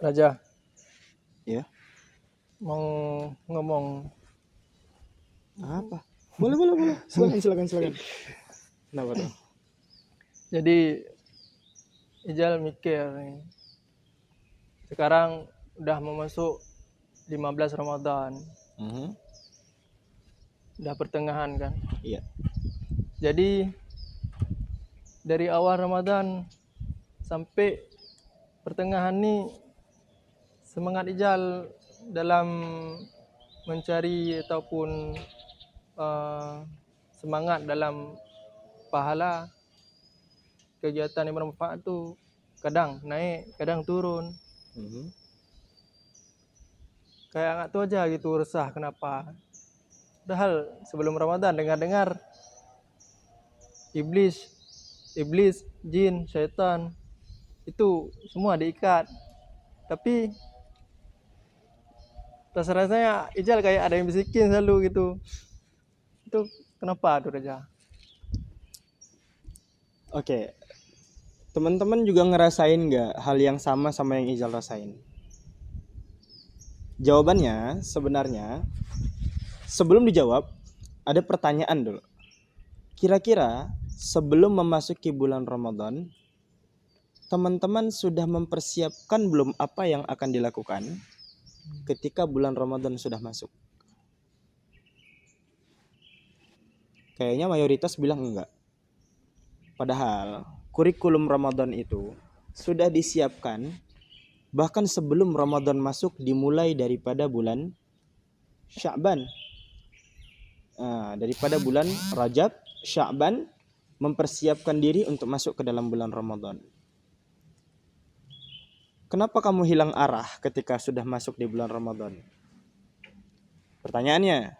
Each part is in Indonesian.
Raja, Ya. mau ngomong Apa? Boleh. Silakan. Kenapa tuh? jadi Ijal mikir nih. Sekarang udah mau masuk 15 Ramadan, udah pertengahan kan. Iya. Jadi dari awal Ramadan sampai pertengahan nih semangat Ijal dalam mencari ataupun semangat dalam pahala kegiatan yang bermanfaat tuh kadang naik, kadang turun. Kayak nggak tahu aja gitu, resah kenapa. Padahal sebelum Ramadan dengar-dengar iblis, jin, syaitan itu semua diikat. Tapi rasa-rasanya Ijal kayak ada yang bisikin selalu gitu. Itu kenapa tuh Raja? Oke. Teman-teman juga ngerasain nggak hal yang sama yang Ijal rasain? Jawabannya sebenarnya sebelum dijawab ada pertanyaan dulu. Kira-kira sebelum memasuki bulan Ramadan, teman-teman sudah mempersiapkan belum apa yang akan dilakukan ketika bulan Ramadan sudah masuk? Kayaknya mayoritas bilang enggak. Padahal kurikulum Ramadan itu sudah disiapkan bahkan sebelum Ramadan masuk, dimulai daripada bulan Sya'ban. Daripada bulan Rajab, Sya'ban, mempersiapkan diri untuk masuk ke dalam bulan Ramadan. Kenapa kamu hilang arah ketika sudah masuk di bulan Ramadan? Pertanyaannya,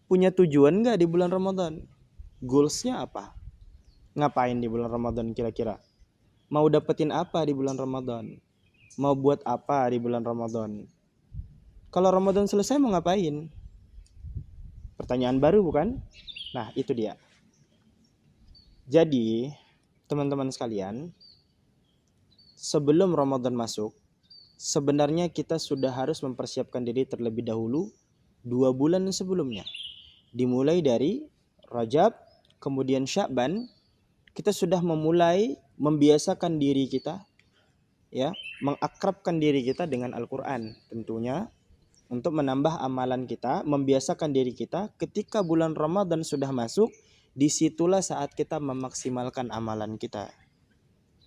punya tujuan nggak di bulan Ramadan? Goalsnya apa? Ngapain di bulan Ramadan kira-kira? Mau dapetin apa di bulan Ramadan? Mau buat apa di bulan Ramadan? Kalau Ramadan selesai mau ngapain? Pertanyaan baru bukan? Nah, itu dia. Jadi, teman-teman sekalian, sebelum Ramadan masuk, sebenarnya kita sudah harus mempersiapkan diri terlebih dahulu 2 bulan sebelumnya. Dimulai dari Rajab, kemudian Sya'ban, kita sudah memulai membiasakan diri kita, ya, mengakrabkan diri kita dengan Al-Quran tentunya, untuk menambah amalan kita, membiasakan diri kita ketika bulan Ramadan sudah masuk, disitulah saat kita memaksimalkan amalan kita.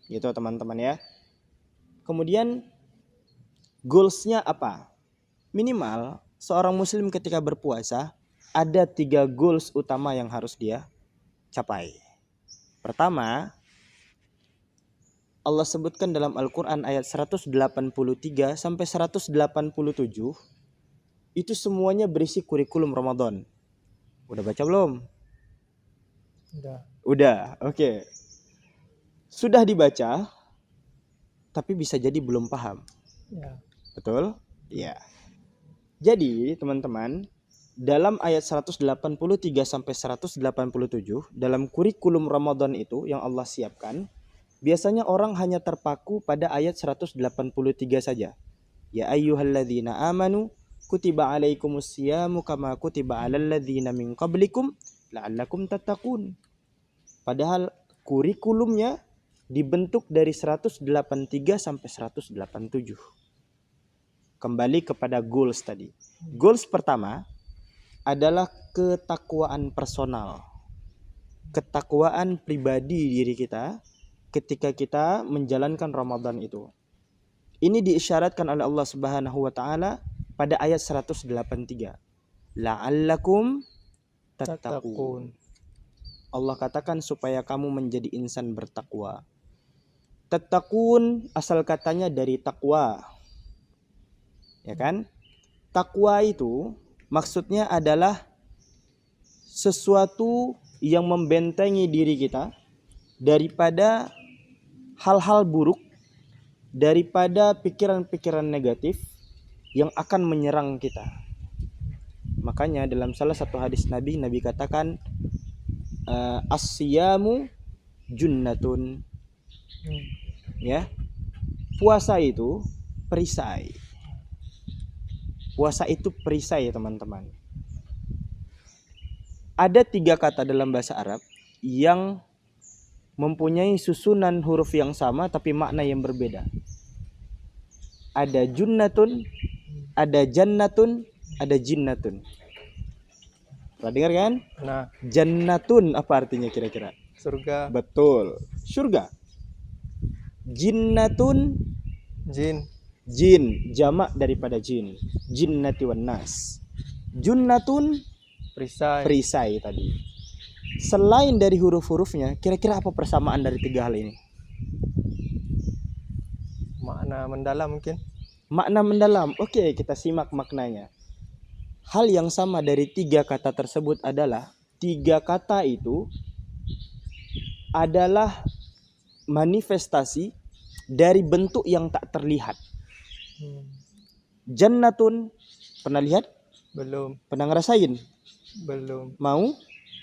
Gitu teman-teman ya. Kemudian goalsnya apa? Minimal seorang muslim ketika berpuasa ada 3 goals utama yang harus dia capai. Pertama, Allah sebutkan dalam Al-Quran ayat 183 sampai 187, itu semuanya berisi kurikulum Ramadan. Udah baca belum? Udah, oke. Sudah dibaca, tapi bisa jadi belum paham. Ya. Betul? Iya. Jadi, teman-teman, dalam ayat 183 sampai 187, dalam kurikulum Ramadan itu yang Allah siapkan, biasanya orang hanya terpaku pada ayat 183 saja. Ya ayyuhalladzina amanu kutiba alaikumusyamu kama kutiba alal ladzina min qablikum la'allakum tattaqun. Padahal kurikulumnya dibentuk dari 183 sampai 187. Kembali kepada goals tadi. Goals pertama adalah ketakwaan personal. Ketakwaan pribadi diri kita ketika kita menjalankan Ramadan itu. Ini diisyaratkan oleh Allah Subhanahu wa taala pada ayat 183. La'allakum tattaqun. Allah katakan supaya kamu menjadi insan bertakwa. Tattaqun asal katanya dari takwa. Ya kan? Takwa itu maksudnya adalah sesuatu yang membentengi diri kita daripada hal-hal buruk, daripada pikiran-pikiran negatif yang akan menyerang kita. Makanya dalam salah satu hadis Nabi katakan as-siyamu junnatun. Ya. Puasa itu perisai. Puasa itu perisai, teman-teman. Ada 3 kata dalam bahasa Arab yang mempunyai susunan huruf yang sama tapi makna yang berbeda. Ada junnatun, ada jannatun, ada jinnatun. Pernah dengar kan? Nah, Jannatun apa artinya kira-kira? surga, Betul, surga. Jinnatun, jin, jin, jamak daripada jin. Jinnati wan nas. Junnatun, perisai, perisai tadi. Selain dari huruf-hurufnya, kira-kira apa persamaan dari 3 hal ini? makna mendalam mungkin. Makna mendalam. Oke, kita simak maknanya. Hal yang sama dari 3 kata tersebut adalah 3 kata itu adalah manifestasi dari bentuk yang tak terlihat. Jannatun, pernah lihat? Belum, Pernah ngerasain? belum. Mau?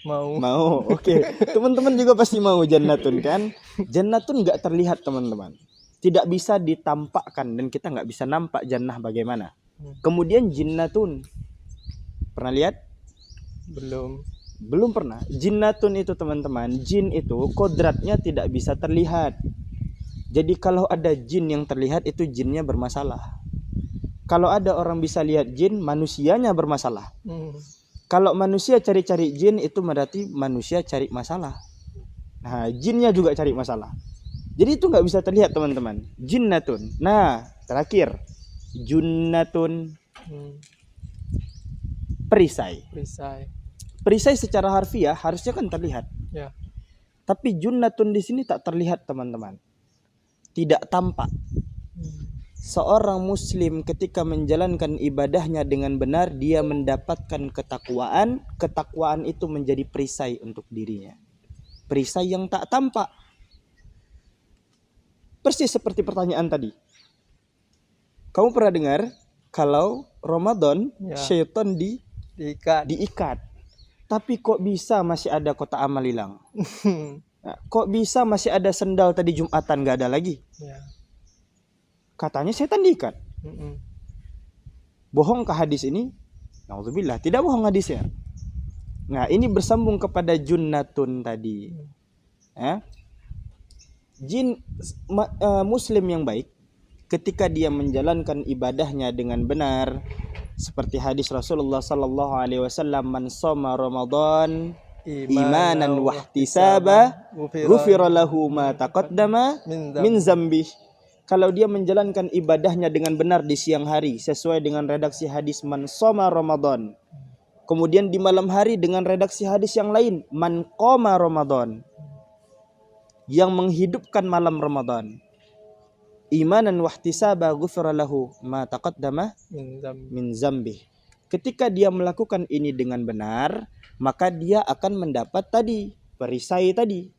Mau. Mau. Oke. Teman-teman juga pasti mau jannatun kan? Jannatun nggak terlihat, teman-teman. Tidak bisa ditampakkan dan kita nggak bisa nampak jannah bagaimana. Kemudian jinnatun. Pernah lihat? Belum. Belum pernah. Jinnatun itu, teman-teman, jin itu kodratnya tidak bisa terlihat. Jadi kalau ada jin yang terlihat itu jinnya bermasalah. Kalau ada orang bisa lihat jin, manusianya bermasalah. Kalau manusia cari-cari jin itu berarti manusia cari masalah. Nah, jinnya juga cari masalah. Jadi itu nggak bisa terlihat, teman-teman. Jinnatun. Nah, terakhir, junnatun, perisai. Perisai. Perisai secara harfiah harusnya kan terlihat. Ya. Tapi junnatun di sini tak terlihat, teman-teman. Tidak tampak. Seorang muslim ketika menjalankan ibadahnya dengan benar, dia mendapatkan ketakwaan. Ketakwaan itu menjadi perisai untuk dirinya. Perisai yang tak tampak. Persis seperti pertanyaan tadi. Kamu pernah dengar kalau Ramadan syaitan diikat. Tapi kok bisa masih ada kotak amal hilang? Nah, kok bisa masih ada sendal tadi Jumatan gak ada lagi? Ya. Katanya setan diikat. Bohongkah hadis ini? Nauzubillah, tidak bohong hadisnya. Nah, ini bersambung kepada junnatun tadi. Jin muslim yang baik ketika dia menjalankan ibadahnya dengan benar, seperti hadis Rasulullah sallallahu alaihi wasallam, man shoma Ramadan imanan wahtisaba ghufira lahu ma taqaddama min zambih. Kalau dia menjalankan ibadahnya dengan benar di siang hari sesuai dengan redaksi hadis man shoma Ramadan, kemudian di malam hari dengan redaksi hadis yang lain man qoma Ramadan, yang menghidupkan malam Ramadan, imanan wahtisaba ghufira lahu ma taqaddama min zambih. Ketika dia melakukan ini dengan benar, maka dia akan mendapat tadi perisai tadi.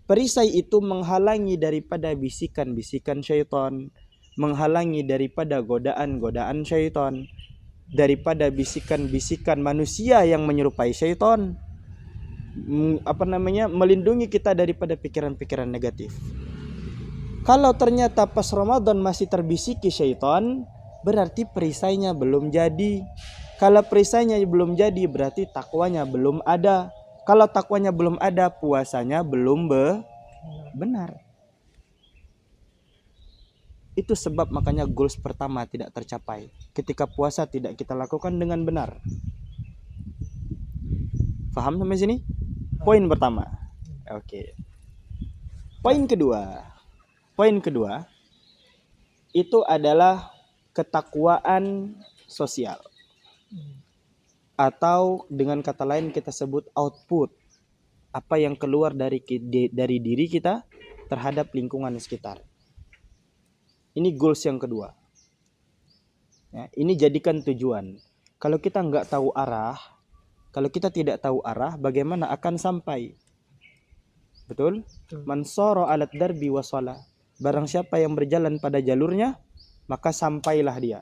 Perisai itu menghalangi daripada bisikan-bisikan syaitan, menghalangi daripada godaan-godaan syaitan, daripada bisikan-bisikan manusia yang menyerupai syaitan. Melindungi kita daripada pikiran-pikiran negatif. Kalau ternyata pas Ramadan masih terbisiki syaitan, berarti perisainya belum jadi. Kalau perisainya belum jadi, berarti takwanya belum ada. Kalau takwanya belum ada, puasanya belum benar. Itu sebab makanya goals pertama tidak tercapai. Ketika puasa tidak kita lakukan dengan benar. Paham sampai sini? Poin pertama. Oke. Poin kedua itu adalah ketakwaan sosial. Atau dengan kata lain kita sebut output. Apa yang keluar dari diri kita terhadap lingkungan sekitar. Ini goals yang kedua. Ya, ini jadikan tujuan. Kalau kita nggak tahu arah, kalau kita tidak tahu arah, bagaimana akan sampai? Betul? Man sara alat darbi wasala. Barang siapa yang berjalan pada jalurnya, maka sampailah dia.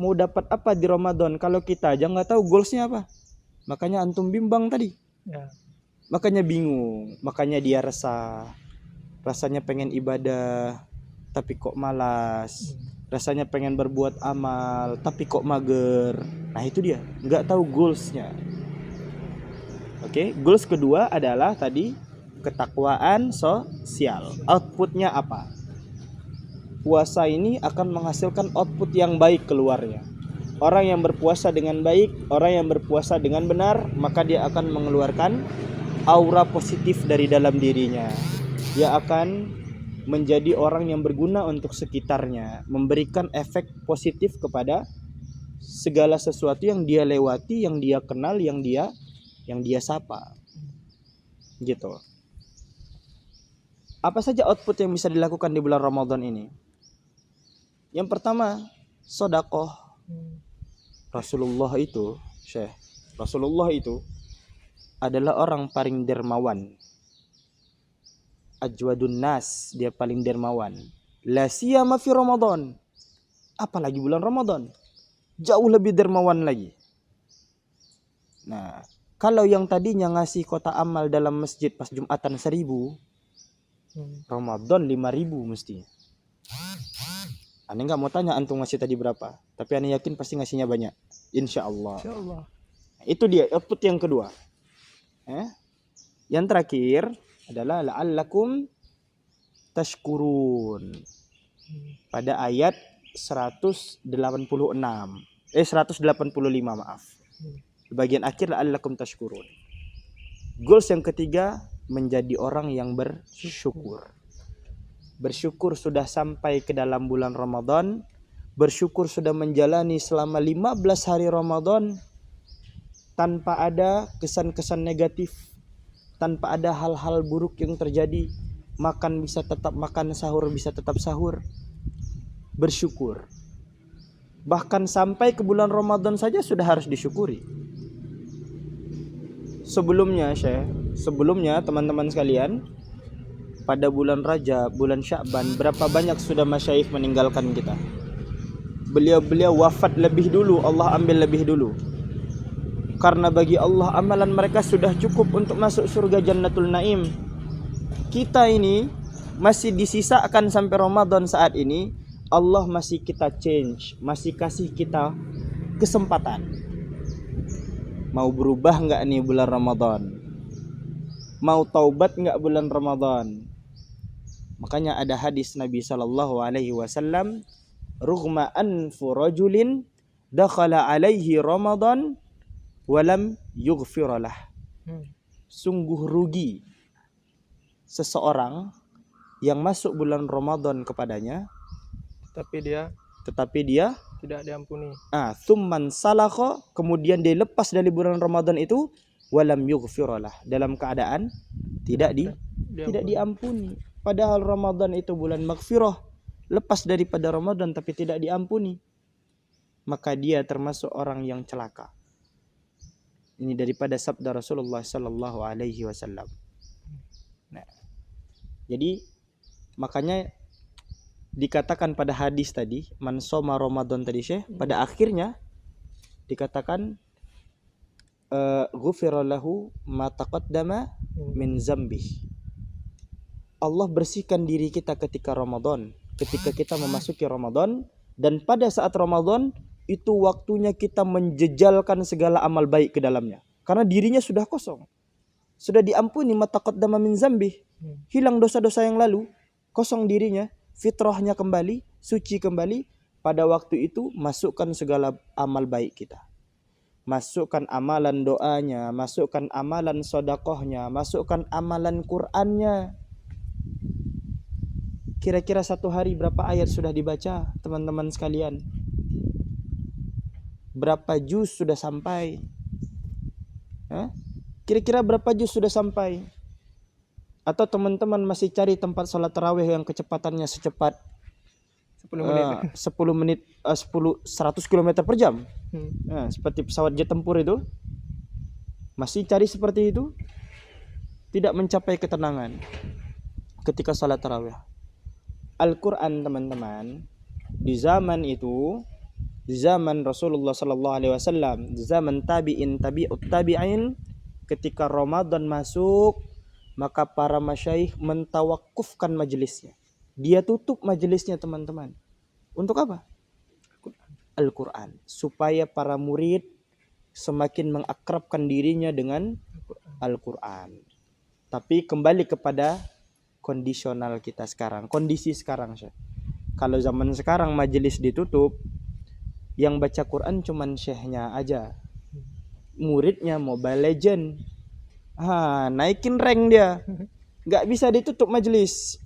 Mau dapat apa di Ramadan kalau kita aja nggak tahu goalsnya apa? Makanya antum bimbang tadi. Ya. Makanya bingung, makanya dia resah. Rasanya pengen ibadah, tapi kok malas, rasanya pengen berbuat amal tapi kok mager. Nah itu dia, nggak tahu goalsnya. Oke, goals kedua adalah tadi ketakwaan sosial. Outputnya apa? Puasa ini akan menghasilkan output yang baik keluarnya. Orang yang berpuasa dengan baik, orang yang berpuasa dengan benar, maka dia akan mengeluarkan aura positif dari dalam dirinya. Dia akan menjadi orang yang berguna untuk sekitarnya, memberikan efek positif kepada segala sesuatu yang dia lewati, yang dia kenal, yang dia sapa. Gitu. Apa saja output yang bisa dilakukan di bulan Ramadan ini? Yang pertama, sedekah. Rasulullah itu adalah orang paling dermawan. Ajwadun nas, dia paling dermawan. La siyama fi Ramadan. Apalagi bulan Ramadan. Jauh lebih dermawan lagi. Nah, kalau yang tadinya ngasih kota amal dalam masjid pas Jumatan 1.000, Ramadan 5.000 mestinya. Aneh nggak mau tanya antum ngasih tadi berapa, tapi aneh yakin pasti ngasihnya banyak. Insya Allah. Itu dia output yang kedua. Yang terakhir adalah la'allakum tashkurun. Pada ayat 185, maaf. Di bagian akhir la'allakum tashkurun. Goals yang ketiga, menjadi orang yang bersyukur. Bersyukur sudah sampai ke dalam bulan Ramadan. Bersyukur sudah menjalani selama 15 hari Ramadan tanpa ada kesan-kesan negatif, tanpa ada hal-hal buruk yang terjadi. Makan bisa tetap makan, sahur bisa tetap sahur. Bersyukur. Bahkan sampai ke bulan Ramadan saja sudah harus disyukuri. Sebelumnya teman-teman sekalian, pada bulan Rajab, bulan Sya'ban, berapa banyak sudah masyayikh meninggalkan kita. Beliau-beliau wafat lebih dulu, Allah ambil lebih dulu. Karena bagi Allah amalan mereka sudah cukup untuk masuk surga Jannatul Naim. Kita ini masih disisakan sampai Ramadan saat ini, Allah masih kita change, masih kasih kita kesempatan. Mau berubah enggak nih bulan Ramadan? Mau taubat enggak bulan Ramadan? Makanya ada hadis Nabi SAW, rughma anfu rajulin dakhala alaihi Ramadan walam yughfiralah. Sungguh rugi seseorang yang masuk bulan Ramadan kepadanya, tetapi dia tidak diampuni. Tsumman salakha, kemudian dia lepas dari bulan Ramadan itu, walam yughfiralah, dalam keadaan tidak diampuni. Padahal Ramadan itu bulan maghfirah, lepas daripada Ramadan tapi tidak diampuni, maka dia termasuk orang yang celaka. Ini daripada sabda Rasulullah sallallahu alaihi wasallam. Nah, jadi makanya dikatakan pada hadis tadi, man shoma Ramadan tadi pada akhirnya dikatakan ghufira lahu ma taqaddama min zambih. Allah bersihkan diri kita ketika Ramadan, ketika kita memasuki Ramadan, dan pada saat Ramadan itu waktunya kita menjejalkan segala amal baik ke dalamnya. Karena dirinya sudah kosong. Sudah diampuni ma taqaddama min zambih. Hilang dosa-dosa yang lalu, kosong dirinya, fitrahnya kembali, suci kembali. Pada waktu itu masukkan segala amal baik kita. Masukkan amalan doanya, masukkan amalan sedekahnya, masukkan amalan Qur'annya. Kira-kira satu hari berapa ayat sudah dibaca, teman-teman sekalian? Berapa juz sudah sampai? Kira-kira berapa juz sudah sampai? Atau teman-teman masih cari tempat sholat tarawih yang kecepatannya secepat 10 menit 100 km per jam? Seperti pesawat jet tempur itu? Masih cari seperti itu? Tidak mencapai ketenangan ketika sholat tarawih. Al-Quran, teman-teman, di zaman itu, di zaman Rasulullah SAW, di zaman tabi'in, tabi'ut tabi'in, ketika Ramadan masuk, maka para masyayikh mentawakufkan majelisnya. Dia tutup majelisnya teman-teman. Untuk apa? Al-Quran. Supaya para murid semakin mengakrabkan dirinya dengan Al-Quran. Tapi kembali kepada kondisional kita sekarang. Kondisi sekarang. Kalau zaman sekarang majelis ditutup, yang baca Quran cuman syekhnya aja. Muridnya Mobile Legend. Naikin rank dia. Gak bisa ditutup majelis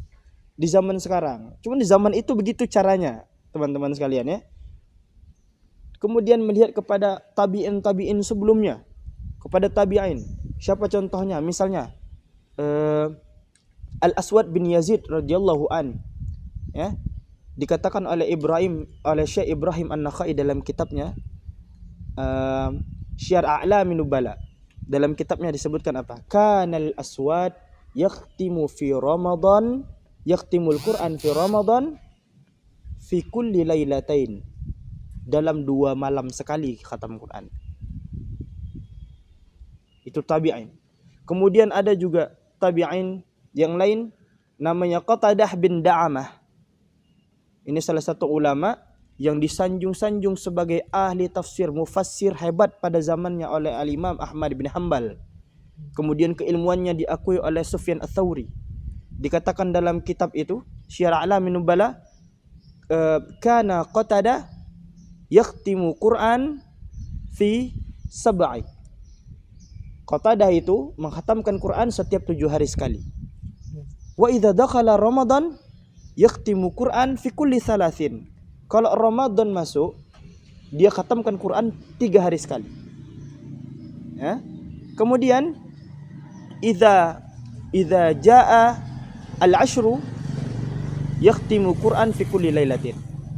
di zaman sekarang. Cuman di zaman itu begitu caranya, teman-teman sekalian ya. Kemudian melihat kepada tabi'in sebelumnya, kepada tabi'in. Siapa contohnya? Misalnya Al-Aswad bin Yazid radhiyallahu an. Ya. Dikatakan oleh Syekh Ibrahim An-Nakhai dalam kitabnya Syiar A'lamin Nubala. Dalam kitabnya disebutkan apa? Kanal Aswad yakhtimul Quran fi Ramadan fi kulli lailatain. Dalam 2 malam sekali khatam Quran. Itu tabi'in. Kemudian ada juga tabi'in yang lain namanya Qatadah bin Da'amah. Ini salah satu ulama yang disanjung-sanjung sebagai ahli tafsir, mufassir hebat pada zamannya oleh Al-Imam Ahmad bin Hanbal. Kemudian keilmuannya diakui oleh Sufyan Ats-Tsauri. Dikatakan dalam kitab itu, Syiar A'lamin Nubala, kana Qatadah yakhtimu Quran fi sab'i. Qatadah itu menghatamkan Quran setiap 7 hari sekali. Wa idza dakhala Ramadan yakhtimu Quran fi kulli thalathin. Kalau Ramadan masuk, dia khatamkan Quran 3 hari sekali. Ya. Kemudian idza jaa al-ashru yakhtimu Quran fi kulli lailatin.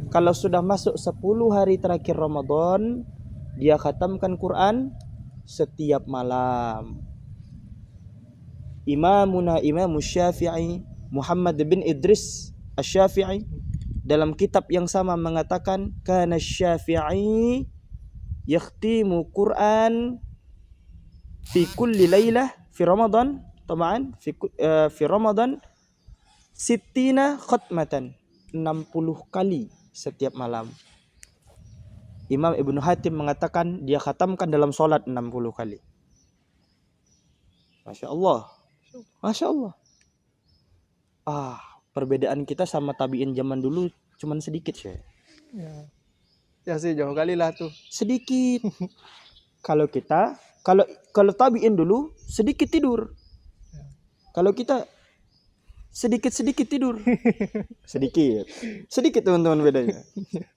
Kalau sudah masuk 10 hari terakhir Ramadan, dia khatamkan Quran setiap malam. Imam Syafi'i, Muhammad bin Idris Asy-Syafi'i, dalam kitab yang sama mengatakan kana Syafi'i yakhtimu Quran fi kulli lailah fi Ramadan, tamaan fi Ramadan sittina khatmatan, 60 kali setiap malam. Imam Ibnu Hatim mengatakan dia khatamkan dalam solat 60 kali. Masya Allah. Masya Allah. Perbedaan kita sama tabi'in zaman dulu cuman sedikit sih. Ya sih jauh kali lah tuh. Sedikit. Kalau tabi'in dulu sedikit tidur. Kalau kita sedikit tidur. Sedikit teman-teman bedanya.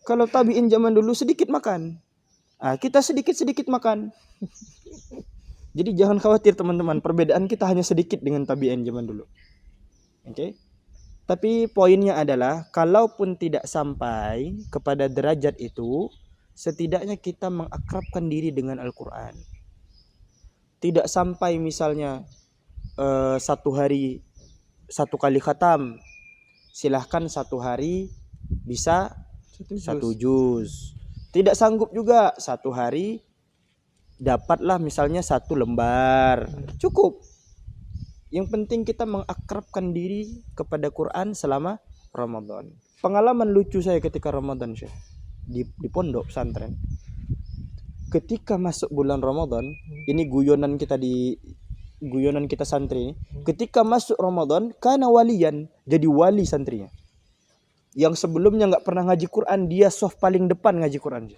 Kalau tabi'in zaman dulu sedikit makan. Kita sedikit makan. Jadi jangan khawatir teman-teman, perbedaan kita hanya sedikit dengan tabi'in zaman dulu. Oke? Tapi poinnya adalah, kalaupun tidak sampai kepada derajat itu, setidaknya kita mengakrabkan diri dengan Al-Quran. Tidak sampai misalnya 1 hari 1 kali khatam, silahkan 1 hari bisa 1 juz. Tidak sanggup juga 1 hari dapatlah misalnya 1 lembar, cukup. Yang penting kita mengakrabkan diri kepada Quran selama Ramadan. Pengalaman lucu saya ketika Ramadan, Syekh, di pondok pesantren. Ketika masuk bulan Ramadan, ini guyonan kita santri. Ketika masuk Ramadan, kana waliyan, jadi wali santrinya. Yang sebelumnya enggak pernah ngaji Quran, dia soft paling depan ngaji Quran.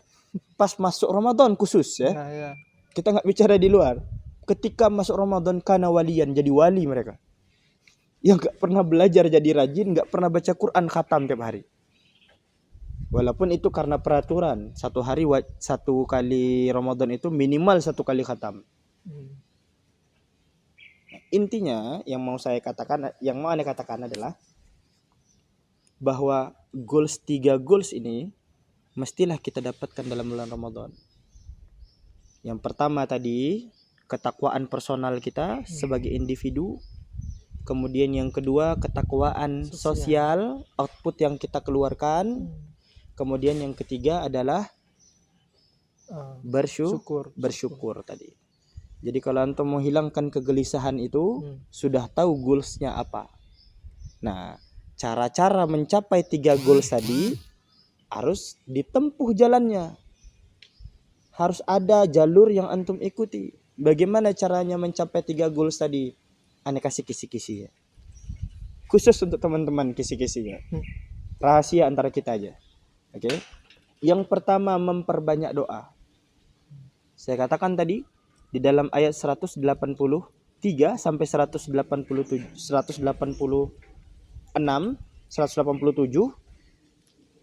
Pas masuk Ramadan khusus ya. Ya. Kita enggak bicara di luar. Ketika masuk Ramadan, kana waliyan, jadi wali mereka. Yang enggak pernah belajar jadi rajin, enggak pernah baca Quran khatam tiap hari. Walaupun itu karena peraturan, 1 hari 1 kali Ramadan itu minimal 1 kali khatam. Intinya yang mau Anda katakan adalah bahwa 3 goals ini mestilah kita dapatkan dalam bulan Ramadan. Yang pertama tadi, ketakwaan personal kita sebagai individu. Kemudian yang kedua, ketakwaan sosial, output yang kita keluarkan. Kemudian yang ketiga adalah bersyukur tadi. Jadi kalau antum mau hilangkan kegelisahan itu, sudah tahu goalsnya apa. Nah, cara-cara mencapai 3 goals tadi harus ditempuh jalannya. Harus ada jalur yang antum ikuti. Bagaimana caranya mencapai 3 goals tadi? Ane kasih kisi-kisi ya. Khusus untuk teman-teman kisi-kisinya. Rahasia antara kita aja. Oke. Yang pertama, memperbanyak doa. Saya katakan tadi di dalam ayat 183 sampai 187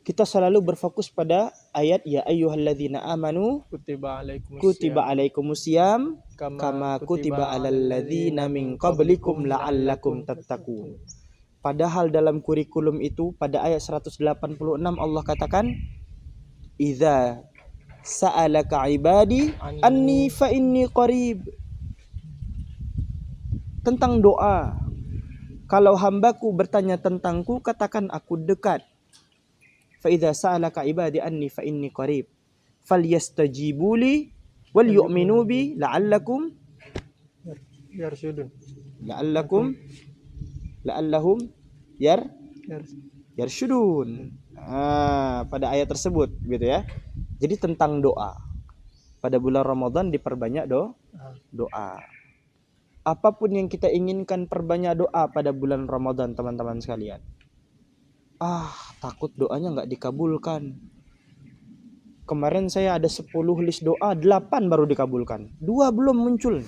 kita selalu berfokus pada ayat ya ayyuhalladzina amanu kutiba alaikumusiyam kama kutiba alal ladzina min qablikum la'allakum tattaqun. Padahal dalam kurikulum itu pada ayat 186 Allah katakan idza sa'alaka ibadi anni fa inni qarib. Tentang doa. Kalau hambaku bertanya tentangku, katakan aku dekat. Fa idza sa'alaka ibadi anni fa inni qarib. Falyastajibu li wal yu'minu bi la'allahum yarsyudun. Pada ayat tersebut gitu ya. Jadi tentang doa. Pada bulan Ramadan diperbanyak doa. Apapun yang kita inginkan, perbanyak doa pada bulan Ramadan, teman-teman sekalian. Takut doanya nggak dikabulkan. Kemarin saya ada 10 list doa, 8 baru dikabulkan. 2 belum muncul.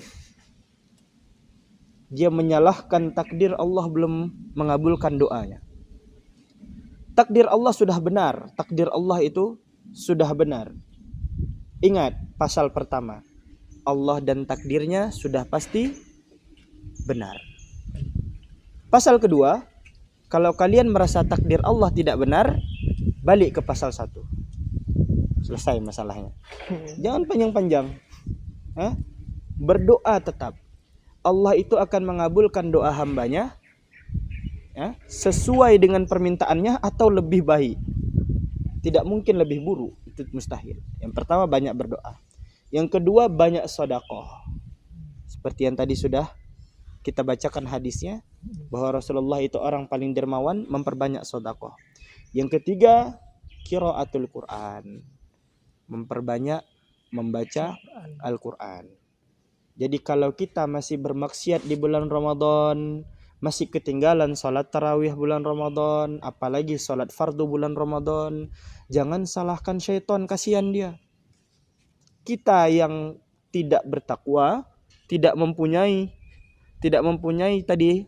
Dia menyalahkan takdir Allah belum mengabulkan doanya. Takdir Allah sudah benar. Takdir Allah itu sudah benar. Ingat pasal pertama. Allah dan takdirnya sudah pasti benar. Pasal kedua, kalau kalian merasa takdir Allah tidak benar, balik ke pasal 1. Selesai masalahnya. Jangan panjang-panjang. Berdoa tetap. Allah itu akan mengabulkan doa hambanya sesuai dengan permintaannya atau lebih baik. Tidak mungkin lebih buruk, itu mustahil. Yang pertama banyak berdoa. Yang kedua banyak sedekah. Seperti yang tadi sudah kita bacakan hadisnya bahwa Rasulullah itu orang paling dermawan, memperbanyak sedekah. Yang ketiga qiraatul Quran. Memperbanyak membaca Al-Quran. Jadi kalau kita masih bermaksiat di bulan Ramadan, masih ketinggalan salat tarawih bulan Ramadan, apalagi salat fardu bulan Ramadan, jangan salahkan syaitan, kasihan dia. Kita yang tidak bertakwa, tidak mempunyai tadi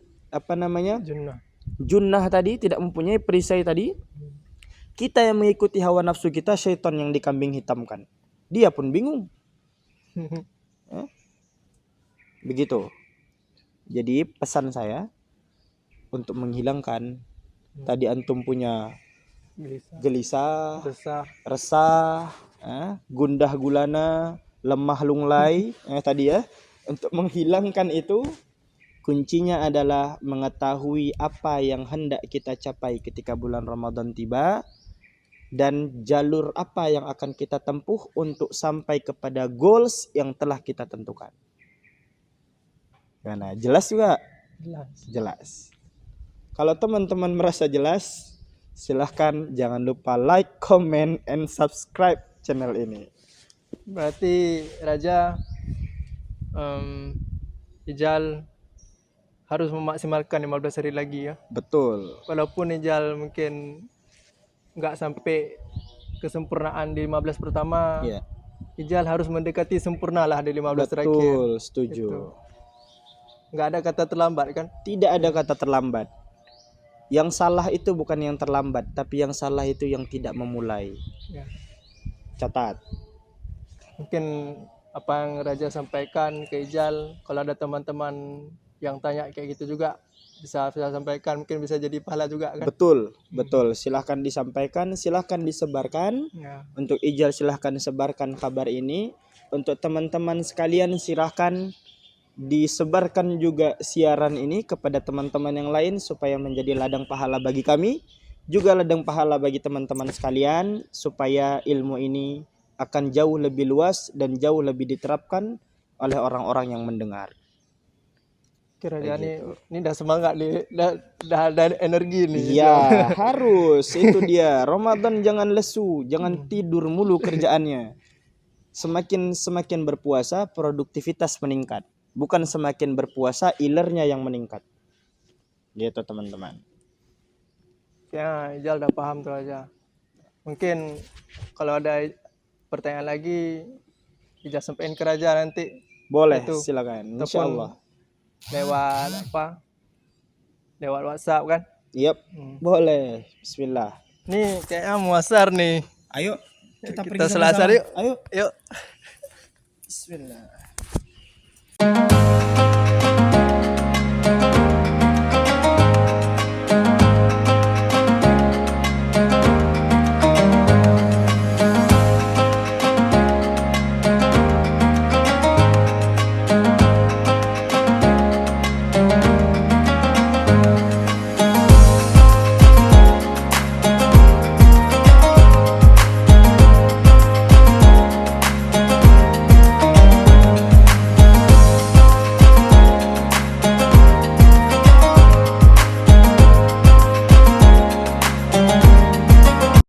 junnah tadi, tidak mempunyai perisai tadi. Kita yang mengikuti hawa nafsu kita, syaitan yang dikambing hitamkan. Dia pun bingung. Begitu. Jadi pesan saya untuk menghilangkan tadi antum punya gelisah, resah, gundah gulana, lemah lunglai, tadi ya. Untuk menghilangkan itu, kuncinya adalah mengetahui apa yang hendak kita capai ketika bulan Ramadan tiba dan jalur apa yang akan kita tempuh untuk sampai kepada goals yang telah kita tentukan. Gimana? Jelas juga? Jelas. Kalau teman-teman merasa jelas, silahkan jangan lupa like, comment, and subscribe channel ini. Berarti Raja Ijal harus memaksimalkan 15 hari lagi ya. Betul. Walaupun Ijal mungkin nggak sampai kesempurnaan di 15 pertama, Ijal harus mendekati sempurna lah di 15 terakhir. Betul, setuju. Gitu. Nggak ada kata terlambat kan? Tidak ada kata terlambat. Yang salah itu bukan yang terlambat, tapi yang salah itu yang tidak memulai. Ya. Catat. Mungkin apa yang Raja sampaikan ke Ijal, kalau ada teman-teman yang tanya kayak gitu juga bisa sampaikan, mungkin bisa jadi pahala juga kan? Betul. Silahkan disampaikan, silahkan disebarkan. Ya. Untuk Ijal silahkan sebarkan kabar ini. Untuk teman-teman sekalian silahkan disebarkan juga siaran ini kepada teman-teman yang lain supaya menjadi ladang pahala bagi kami, juga ladang pahala bagi teman-teman sekalian, supaya ilmu ini akan jauh lebih luas dan jauh lebih diterapkan oleh orang-orang yang mendengar. Kira-kira Kayak ini udah semangat nih, udah ada energi nih. Iya, harus. Itu dia. Ramadan jangan lesu, jangan tidur mulu kerjaannya. Semakin berpuasa, produktivitas meningkat. Bukan semakin berpuasa, ilernya yang meningkat. Gitu teman-teman. Ya, Ijal udah paham tuh aja. Mungkin kalau ada pertanyaan lagi, Ijal sampaikan ke Raja nanti. Boleh, Itu silakan. Insya ataupun Allah. lewat apa? Lewat WhatsApp kan. Yap, boleh. Bismillah. Nih kayaknya muasar nih. Ayo, kita pergi Kita selasar sama-sama. yuk. Ayo. Yuk. Bismillah.